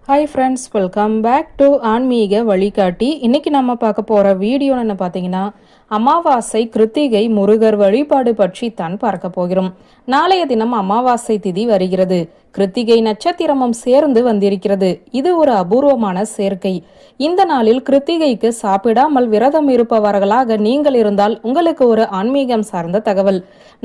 Hi friends, welcome back to ஆன்மீக வழிகாட்டி. இன்னைக்கு நம்ம பார்க்க போகிற வீடியோ என்ன பார்த்தீங்கன்னா, அமாவாசை கிருத்திகை முருகர் வழிபாடு பற்றி தான் பார்க்க போகிறோம். நாளைய தினம் அமாவாசை திதி வருகிறது. கிருத்திகை நட்சத்திரமும் சேர்ந்து வந்திருக்கிறது. இது ஒரு அபூர்வமான சேர்க்கை. இந்த நாளில் கிருத்திகைக்கு சாப்பிடாமல் விரதம் இருப்பவர்களாக நீங்கள் இருந்தால் உங்களுக்கு ஒரு ஆன்மீகம் சார்ந்த தகவல்.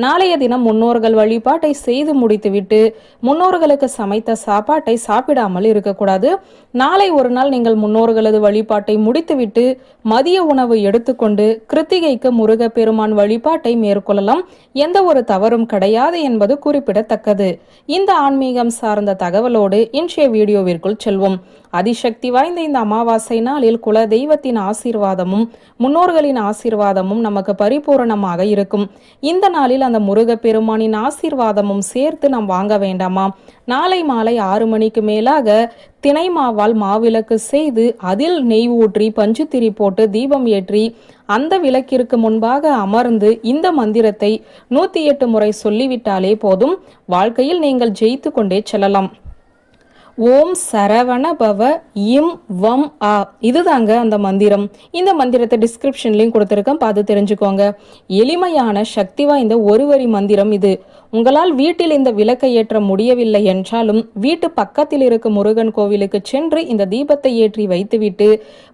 நாளைய தினம் முன்னோர்கள் வழிபாட்டை செய்து முடித்துவிட்டு முன்னோர்களுக்கு சமைத்த சாப்பாட்டை சாப்பிடாமல் இருக்கக்கூடாது. நாளை ஒரு நாள் நீங்கள் முன்னோர்களது வழிபாட்டை முடித்துவிட்டு மதிய உணவு எடுத்துக்கொண்டு கிருத்திகைக்கு முருகப்பெருமான் வழிபாட்டை மேற்கொள்ளலாம். எந்த ஒரு தவறும் கிடையாது என்பது குறிப்பிடத்தக்கது. இந்த ஆன்மீகம் சார்ந்த தகவலோடு இன்றைய வீடியோவிற்குள் செல்வோம். அதிசக்தி வாய்ந்த இந்த அமாவாசை நாளில் குல தெய்வத்தின் ஆசீர்வாதமும் முன்னோர்களின் ஆசீர்வாதமும் நமக்கு பரிபூரணமாக இருக்கும். இந்த நாளில் அந்த முருகப்பெருமானின் ஆசீர்வாதமும் சேர்த்து நாம் வாங்க வேண்டாமா? நாளை மாலை 6 மணிக்கு மேலாக தினை மாவால் மாவிளக்கு செய்து அதில் நெய் ஊற்றி பஞ்சுத்திரி போட்டு தீபம் ஏற்றி அந்த விளக்கிற்கு முன்பாக அமர்ந்து இந்த மந்திரத்தை 108 முறை சொல்லிவிட்டாலே போதும். வாழ்க்கையில் நீங்கள் ஜெயித்து கொண்டே செல்லலாம். ஓம் சரவண பவ இம் வம் ஆ, இதுதாங்க அந்த மந்திரம். இந்த மந்திரத்தை டிஸ்கிரிப்ஷன்லையும் கொடுத்துருக்கேன், பார்த்து தெரிஞ்சுக்கோங்க. எளிமையான சக்தி வாய்ந்த ஒரு வரி மந்திரம் இது. உங்களால் வீட்டில் இந்த விளக்கை ஏற்ற முடியவில்லை என்றாலும் வீட்டு பக்கத்தில் இருக்கும் முருகன் கோவிலுக்கு சென்று இந்த தீபத்தை ஏற்றி வைத்துவிட்டு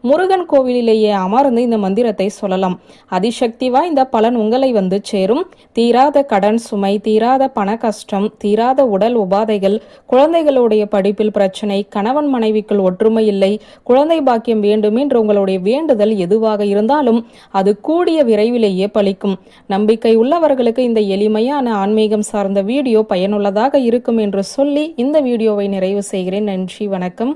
முருகன் கோவிலிலேயே அமர்ந்து இந்த மந்திரத்தை சொல்லலாம். அதிசக்தி வாய்ந்த பலன் உங்களை வந்து சேரும். தீராத கடன் சுமை, தீராத பண கஷ்டம், தீராத உடல் உபாதைகள், குழந்தைகளுடைய படிப்பில் பிரச்சனை, கணவன் மனைவிக்குள் ஒற்றுமை இல்லை, குழந்தை பாக்கியம் வேண்டும் என்று உங்களுடைய வேண்டுதல் எதுவாக இருந்தாலும் அது கூடிய விரைவிலேயே பலிக்கும். நம்பிக்கை உள்ளவர்களுக்கு இந்த எளிமையான ஆன்மீகம் சார்ந்த வீடியோ பயனுள்ளதாக இருக்கும் என்று சொல்லி இந்த வீடியோவை நிறைவு செய்கிறேன். நன்றி, வணக்கம்.